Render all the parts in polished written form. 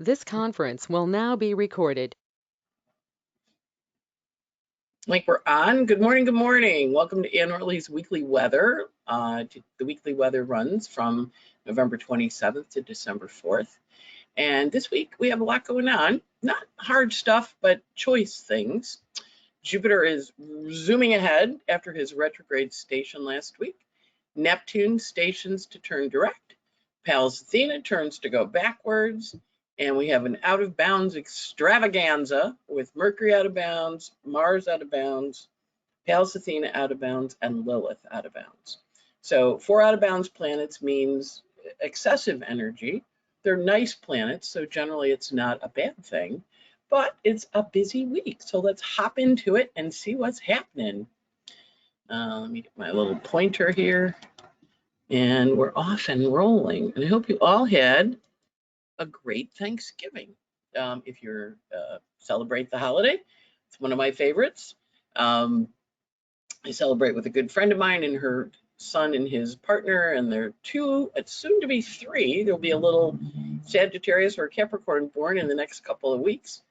This conference will now be recorded. Like we're on. Good morning, good morning. Welcome to Ann Ortelee's weekly weather. The weekly weather runs from November 27th to December 4th. And this week we have a lot going on. Not hard stuff, but choice things. Jupiter is zooming ahead after his retrograde station last week. Neptune stations to turn direct. Pallas Athena turns to go backwards. And we have an out of bounds extravaganza with Mercury out of bounds, Mars out of bounds, Pallas Athena out of bounds, and Lilith out of bounds. So 4 out of bounds planets means excessive energy. They're nice planets, so generally it's not a bad thing, but it's a busy week. So let's hop into it and see what's happening. Let me get my little pointer here. And we're off and rolling. And I hope you all had a great Thanksgiving. If you celebrate the holiday, it's one of my favorites. I celebrate with a good friend of mine and her son and his partner, and they're 2, it's soon to be 3. There'll be a little Sagittarius or Capricorn born in the next couple of weeks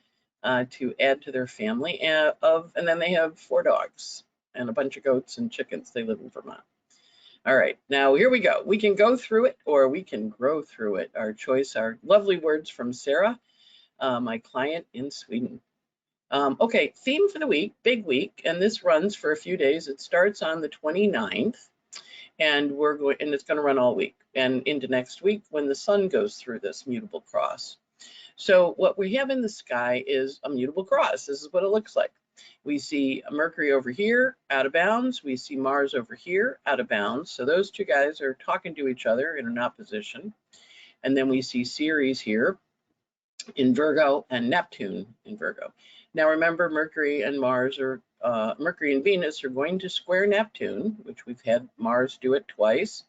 to add to their family. And then they have 4 dogs and a bunch of goats and chickens. They live in Vermont. All right, now here we go. We can go through it or we can grow through it. Our choice are lovely words from Sarah, my client in Sweden. Okay, theme for the week, big week, and this runs for a few days. It starts on the 29th, and it's going to run all week and into next week when the sun goes through this mutable cross. So what we have in the sky is a mutable cross. This is what it looks like. We see Mercury over here, out of bounds. We see Mars over here, out of bounds. So those 2 guys are talking to each other in an opposition. And then we see Ceres here in Virgo and Neptune in Virgo. Now remember, Mercury and Venus are going to square Neptune, which we've had Mars do it twice.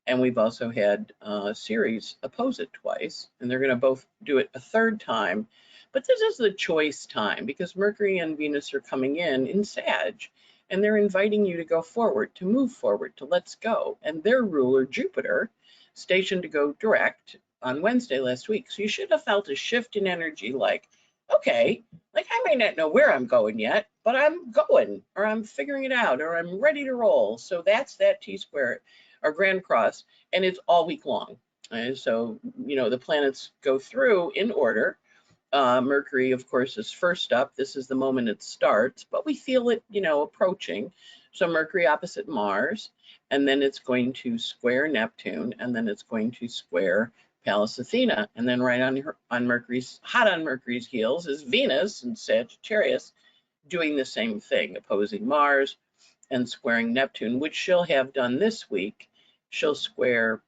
And we've also had Ceres oppose it twice. And they're going to both do it a 3rd time. But this is the choice time because Mercury and Venus are coming in Sag, and they're inviting you to go forward, to move forward, to let's go. And their ruler, Jupiter, stationed to go direct on Wednesday last week. So you should have felt a shift in energy like, okay, like I may not know where I'm going yet, but I'm going, or I'm figuring it out, or I'm ready to roll. So that's that T-square, or Grand Cross, and it's all week long. And so, the planets go through in order. Mercury, of course, is first up. This is the moment it starts, but we feel it, approaching. So Mercury opposite Mars, and then it's going to square Neptune, and then it's going to square Pallas Athena, and then right on Mercury's heels is Venus and Sagittarius doing the same thing, opposing Mars and squaring Neptune, which she'll have done this week. She'll square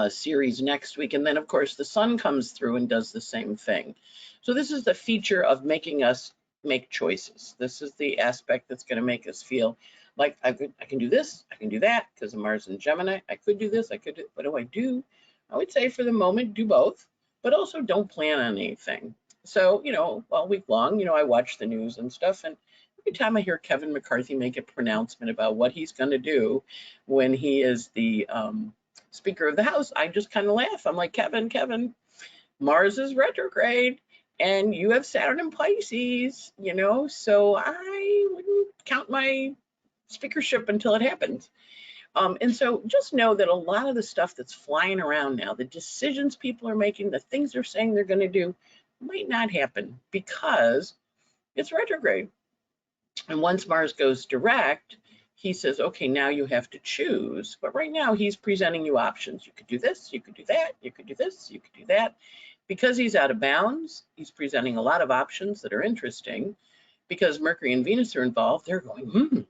Ceres next week, and then of course the sun comes through and does the same thing. So this is the feature of making us make choices. This is the aspect that's going to make us feel like I can do this, I can do that, because of Mars and Gemini. I could do this, I could do. What do I do? I would say for the moment do both, but also don't plan on anything. So all week long, I watch the news and stuff, and every time I hear Kevin McCarthy make a pronouncement about what he's going to do when he is the Speaker of the House, I just kind of laugh. I'm like, Kevin, Mars is retrograde and you have Saturn in Pisces, so I wouldn't count my speakership until it happens. And so just know that a lot of the stuff that's flying around now, the decisions people are making, the things they're saying they're going to do, might not happen because it's retrograde. And once Mars goes direct, he says, okay, now you have to choose. But right now he's presenting you options. You could do this, you could do that, you could do this, you could do that. Because he's out of bounds, he's presenting a lot of options that are interesting. Because Mercury and Venus are involved, they're going,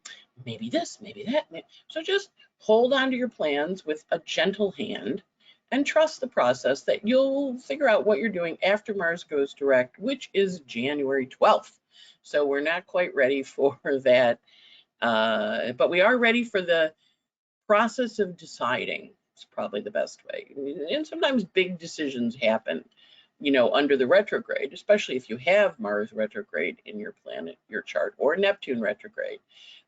maybe this, maybe that. So just hold on to your plans with a gentle hand and trust the process that you'll figure out what you're doing after Mars goes direct, which is January 12th. So we're not quite ready for that. But we are ready for the process of deciding. It's probably the best way. And sometimes big decisions happen, under the retrograde, especially if you have Mars retrograde in your planet, your chart, or Neptune retrograde.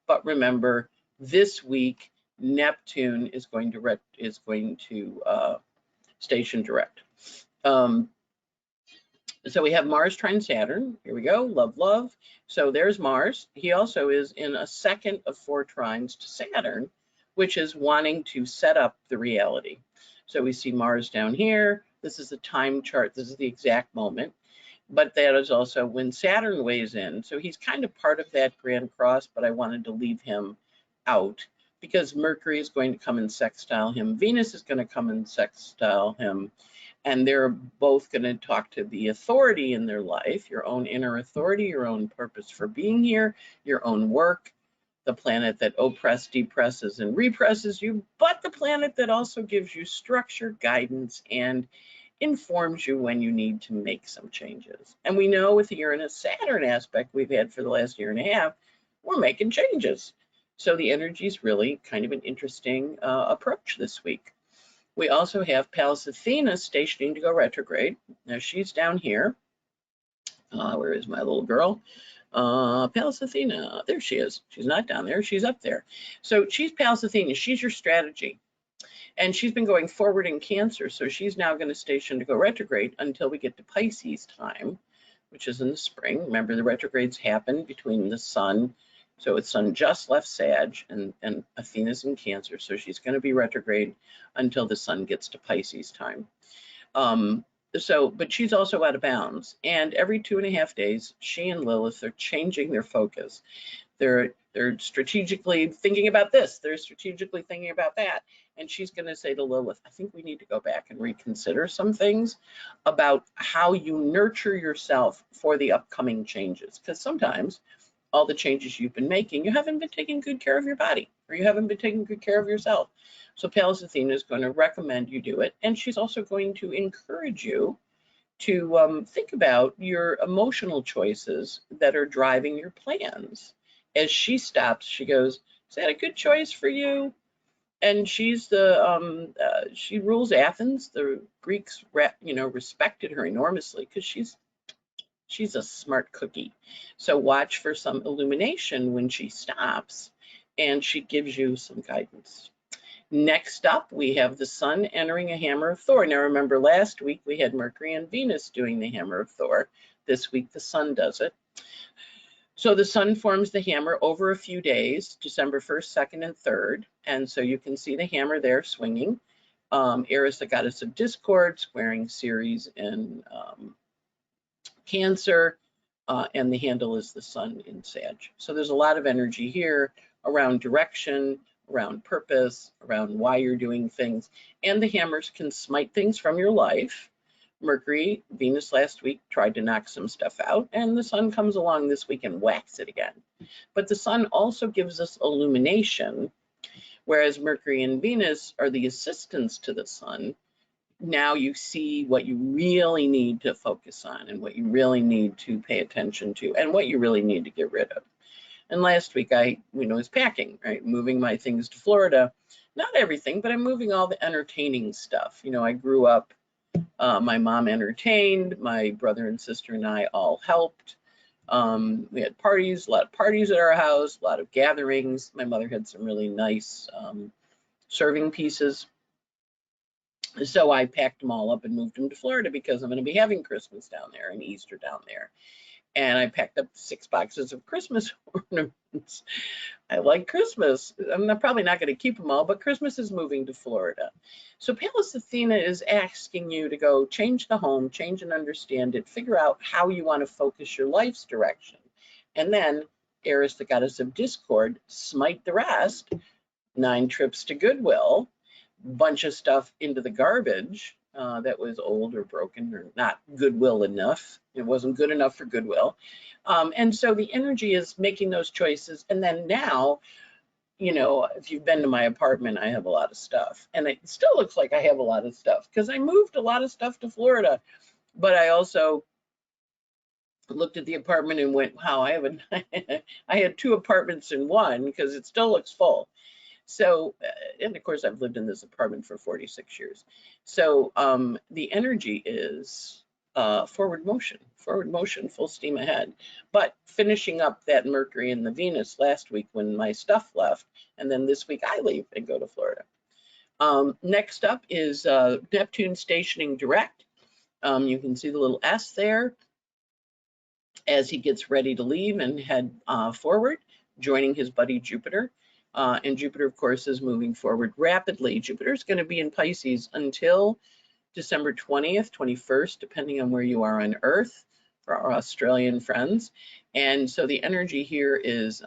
But remember, this week Neptune is going to station direct. So we have Mars trine Saturn. Here we go, love, love. So there's Mars. He also is in a second of 4 trines to Saturn, which is wanting to set up the reality. So we see Mars down here. This is the time chart. This is the exact moment. But that is also when Saturn weighs in. So he's kind of part of that grand cross, but I wanted to leave him out because Mercury is going to come and sextile him. Venus is going to come and sextile him. And they're both going to talk to the authority in their life, your own inner authority, your own purpose for being here, your own work, the planet that oppresses, depresses, and represses you, but the planet that also gives you structure, guidance, and informs you when you need to make some changes. And we know with the Uranus-Saturn aspect we've had for the last year and a half, we're making changes. So the energy is really kind of an interesting approach this week. We also have Pallas Athena stationing to go retrograde. Now she's down here. Where is my little girl? Pallas Athena. There she is. She's not down there. She's up there. So she's Pallas Athena. She's your strategy. And she's been going forward in Cancer. So she's now going to station to go retrograde until we get to Pisces time, which is in the spring. Remember, the retrogrades happen between the sun. So it's sun just left Sag and Athena's in Cancer. So she's going to be retrograde until the sun gets to Pisces time. But she's also out of bounds. And every 2.5 days, she and Lilith are changing their focus. They're strategically thinking about this. They're strategically thinking about that. And she's going to say to Lilith, I think we need to go back and reconsider some things about how you nurture yourself for the upcoming changes. Because sometimes all the changes you've been making, you haven't been taking good care of your body, or you haven't been taking good care of yourself. So Pallas Athena is going to recommend you do it. And she's also going to encourage you to think about your emotional choices that are driving your plans. As she stops, she goes, is that a good choice for you? And she's she rules Athens. The Greeks, respected her enormously because she's a smart cookie. So watch for some illumination when she stops and she gives you some guidance. Next up, we have the sun entering a hammer of Thor. Now remember, last week we had Mercury and Venus doing the hammer of Thor. This week the sun does it. So the sun forms the hammer over a few days, December 1st, 2nd, and 3rd. And so you can see the hammer there swinging. Eris, the goddess of discord, squaring Ceres in Cancer, and the handle is the sun in Sag. So there's a lot of energy here around direction, around purpose, around why you're doing things. And the hammers can smite things from your life. Mercury, Venus last week tried to knock some stuff out, and the sun comes along this week and whacks it again. But the sun also gives us illumination, whereas Mercury and Venus are the assistants to the sun. Now you see what you really need to focus on and what you really need to pay attention to and what you really need to get rid of. And last week I was packing, right? Moving my things to Florida. Not everything, but I'm moving all the entertaining stuff. I grew up, my mom entertained, my brother and sister and I all helped. We had parties, a lot of parties at our house, a lot of gatherings. My mother had some really nice serving pieces. So I packed them all up and moved them to Florida because I'm going to be having Christmas down there and Easter down there. And I packed up 6 boxes of Christmas ornaments. I like Christmas. I'm probably not going to keep them all, but Christmas is moving to Florida. So Pallas Athena is asking you to go change the home, change and understand it, figure out how you want to focus your life's direction. And then Eris, the goddess of discord, smite the rest. 9 trips to Goodwill, bunch of stuff into the garbage that was old or broken or not Goodwill enough. It wasn't good enough for Goodwill. And so the energy is making those choices. And then now, if you've been to my apartment, I have a lot of stuff. And it still looks like I have a lot of stuff because I moved a lot of stuff to Florida. But I also looked at the apartment and went, wow, I had 2 apartments in one because it still looks full. So, and of course, I've lived in this apartment for 46 years. So the energy is forward motion, full steam ahead. But finishing up that Mercury and the Venus last week when my stuff left, and then this week I leave and go to Florida. Next up is Neptune stationing direct. You can see the little S there as he gets ready to leave and head forward, joining his buddy Jupiter. And Jupiter, of course, is moving forward rapidly. Jupiter is going to be in Pisces until December 20th, 21st, depending on where you are on Earth, for our Australian friends. And so the energy here is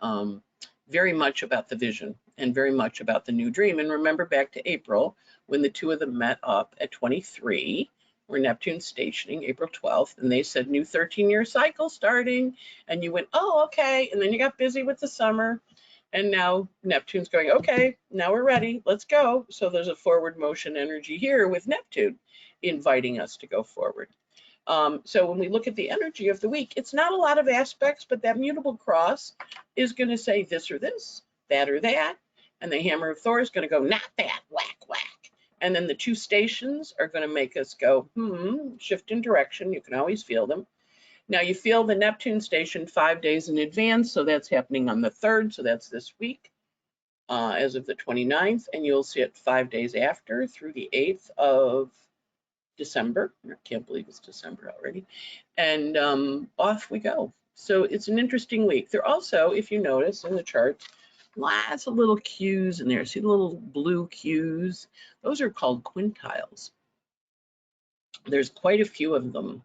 very much about the vision and very much about the new dream. And remember back to April, when the two of them met up at 23, where Neptune's stationing, April 12th, and they said new 13-year cycle starting, and you went, oh, okay, and then you got busy with the summer, and now Neptune's going, okay, now we're ready, let's go. So there's a forward motion energy here with Neptune inviting us to go forward. So when we look at the energy of the week, it's not a lot of aspects, but that mutable cross is going to say this or this, that or that, and the hammer of Thor is going to go, not that, whack, whack. And then the two stations are going to make us go, shift in direction. You can always feel them. Now you feel the Neptune station 5 days in advance, so that's happening on the 3rd, so that's this week, as of the 29th, and you'll see it 5 days after through the 8th of December. I can't believe it's December already. And off we go. So it's an interesting week. There also, if you notice in the charts, lots of little cues in there. See the little blue cues? Those are called quintiles. There's quite a few of them.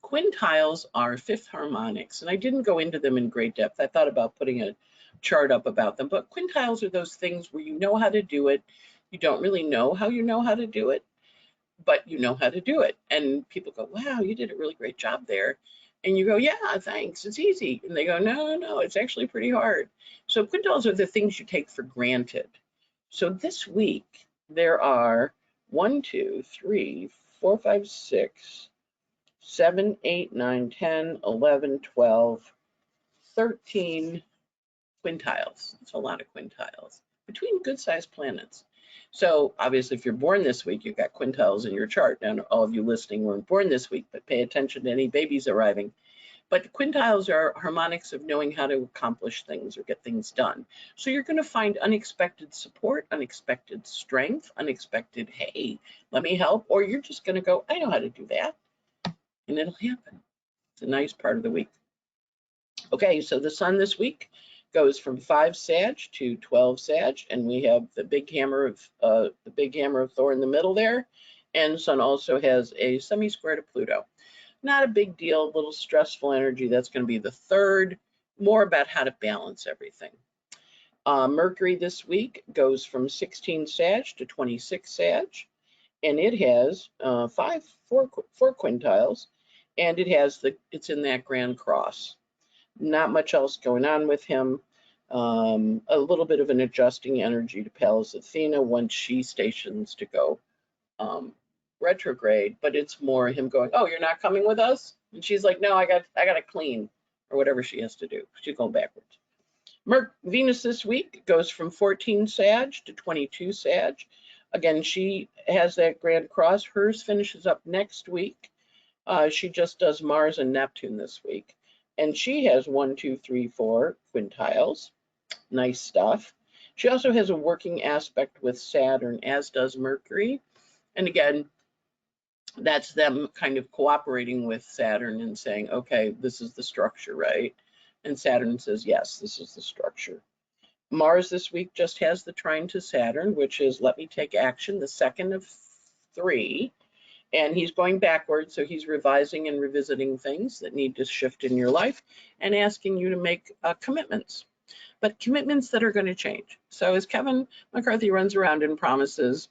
Quintiles are fifth harmonics, and I didn't go into them in great depth. I thought about putting a chart up about them, but quintiles are those things where you know how to do it. You don't really know how you know how to do it, but you know how to do it. And people go, wow, you did a really great job there. And you go, yeah, thanks, it's easy. And they go, no, it's actually pretty hard. So quintiles are the things you take for granted. So this week, there are 1, 2, 3, 4, 5, 6, 7, 8, 9, 10, 11, 12, 13 quintiles. That's a lot of quintiles between good-sized planets. So obviously, if you're born this week, you've got quintiles in your chart. And all of you listening weren't born this week, but pay attention to any babies arriving. But quintiles are harmonics of knowing how to accomplish things or get things done. So you're going to find unexpected support, unexpected strength, unexpected, hey, let me help. Or you're just going to go, I know how to do that. And it'll happen. It's a nice part of the week. Okay, so the sun this week goes from 5 Sag to 12 Sag, and we have the big hammer of Thor in the middle there, and Sun also has a semi-square to Pluto. Not a big deal, a little stressful energy. That's going to be the 3rd, more about how to balance everything. Mercury this week goes from 16 Sag to 26 Sag, and it has 4 quintiles, and it's in that grand cross. Not much else going on with him. A little bit of an adjusting energy to Pallas Athena once she stations to go retrograde, but it's more him going, oh, you're not coming with us? And she's like, no, I got to clean, or whatever she has to do. She's going backwards. Venus this week goes from 14 Sag to 22 Sag. Again, she has that grand cross. Hers finishes up next week. She just does Mars and Neptune this week. And she has 1, 2, 3, 4 quintiles. Nice stuff. She also has a working aspect with Saturn, as does Mercury. And again, that's them kind of cooperating with Saturn and saying, okay, this is the structure, right? And Saturn says, yes, this is the structure. Mars this week just has the trine to Saturn, which is let me take action, the 2nd of 3. And he's going backwards, so he's revising and revisiting things that need to shift in your life and asking you to make commitments, but commitments that are going to change. So as Kevin McCarthy runs around and promises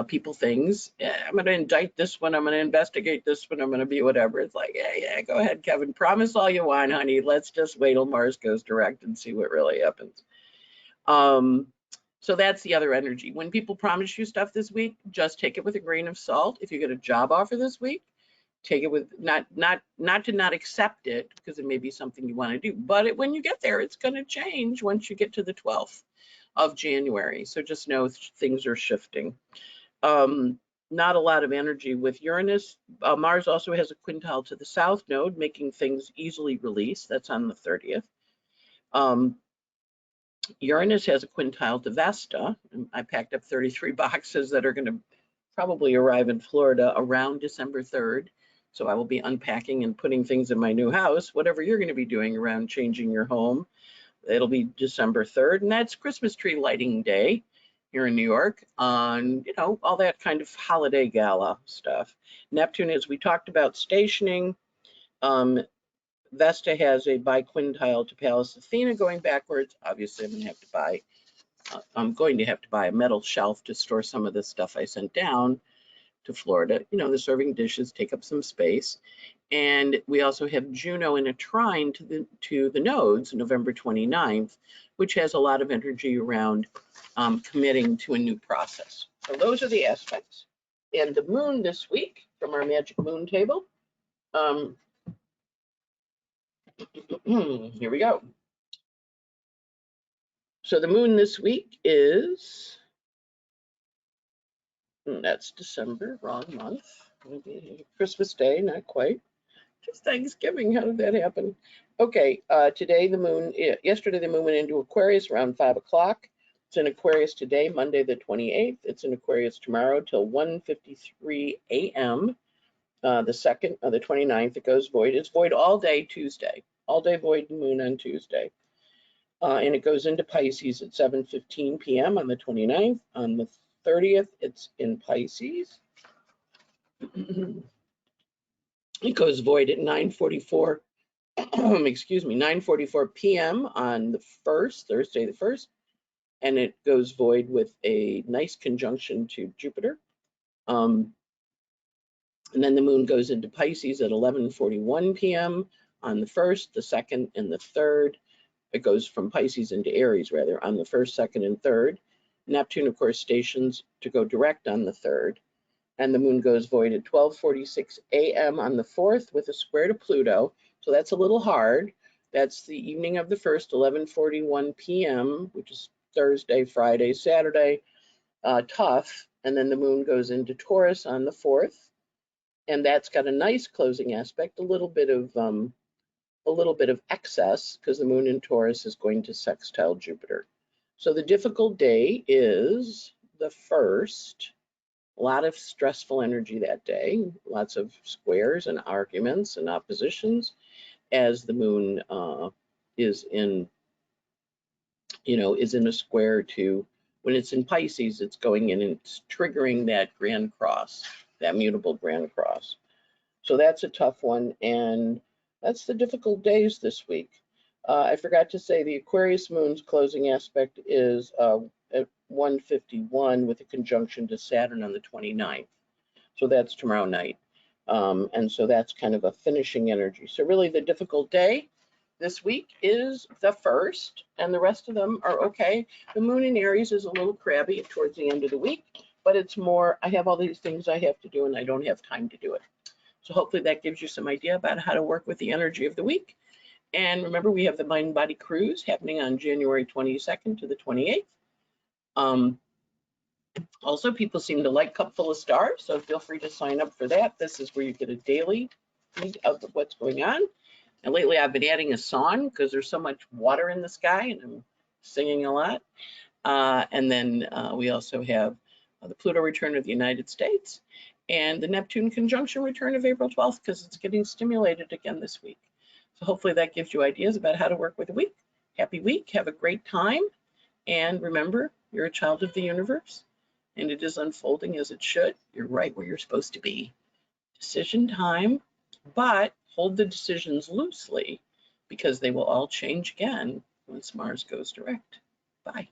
people things, I'm going to indict this one, I'm going to investigate this one, I'm going to be whatever. It's like, yeah, go ahead, Kevin, promise all you want, honey. Let's just wait till Mars goes direct and see what really happens. So that's the other energy. When people promise you stuff this week, just take it with a grain of salt. If you get a job offer this week, take it with not accept it, because it may be something you want to do. But when you get there, it's going to change once you get to the 12th of January. So just know things are shifting. Not a lot of energy with Uranus. Mars also has a quintile to the south node, making things easily released. That's on the 30th. Uranus has a quintile to Vesta. I packed up 33 boxes that are going to probably arrive in Florida around December 3rd. So I will be unpacking and putting things in my new house, whatever you're going to be doing around changing your home. It'll be December 3rd, and that's Christmas tree lighting day here in New York on, you know, all that kind of holiday gala stuff. Neptune, as we talked about, stationing. Vesta has a biquintile to Pallas Athena going backwards. Obviously, I'm going to have to buy a metal shelf to store some of the stuff I sent down to Florida. You know, the serving dishes take up some space. And we also have Juno in a trine to the nodes, November 29th, which has a lot of energy around committing to a new process. So those are the aspects. And the moon this week from our magic moon table. Here we go. So the moon this week is, that's December, wrong month. Christmas Day, not quite. Just Thanksgiving, how did that happen? Okay, today the moon, yesterday the moon went into Aquarius around 5 o'clock. It's in Aquarius today, Monday the 28th. It's in Aquarius tomorrow till 1:53 a.m. The 2nd, the 29th, it goes void. It's void all day Tuesday, all day void moon on Tuesday. And it goes into Pisces at 7:15 p.m. on the 29th. On the 30th, it's in Pisces. It goes void at 9:44, excuse me, 9:44 p.m. on the 1st, Thursday the 1st, and it goes void with a nice conjunction to Jupiter. And then the moon goes into Pisces at 11:41 p.m. on the 1st, the 2nd, and the 3rd. It goes from Pisces into Aries, rather, on the 1st, 2nd, and 3rd. Neptune, of course, stations to go direct on the 3rd. And the moon goes void at 12:46 a.m. on the 4th with a square to Pluto. So that's a little hard. That's the evening of the 1st, 11:41 p.m., which is Thursday, Friday, Saturday. Tough. And then the moon goes into Taurus on the 4th. And that's got a nice closing aspect, a little bit of excess because the moon in Taurus is going to sextile Jupiter. So the difficult day is the 1st. A lot of stressful energy that day, lots of squares and arguments and oppositions as the moon is in a square to, when it's in Pisces, it's going in and it's triggering that grand cross, that mutable grand cross. So that's a tough one, and that's the difficult days this week. I forgot to say the Aquarius moon's closing aspect is at 1:51 with a conjunction to Saturn on the 29th. So that's tomorrow night. And so that's kind of a finishing energy. So really the difficult day this week is the 1st, and the rest of them are okay. The moon in Aries is a little crabby towards the end of the week, but it's more, I have all these things I have to do and I don't have time to do it. So hopefully that gives you some idea about how to work with the energy of the week. And remember, we have the Mind Body Cruise happening on January 22nd to the 28th. Also, people seem to like Cup Full of Stars, so feel free to sign up for that. This is where you get a daily feed of what's going on. And lately I've been adding a song because there's so much water in the sky and I'm singing a lot. And then we also have the Pluto return of the United States and the Neptune conjunction return of April 12th because it's getting stimulated again this week. So hopefully that gives you ideas about how to work with the week. Happy week, have a great time. And remember, you're a child of the universe and it is unfolding as it should. You're right where you're supposed to be. Decision time, but hold the decisions loosely because they will all change again once Mars goes direct. Bye.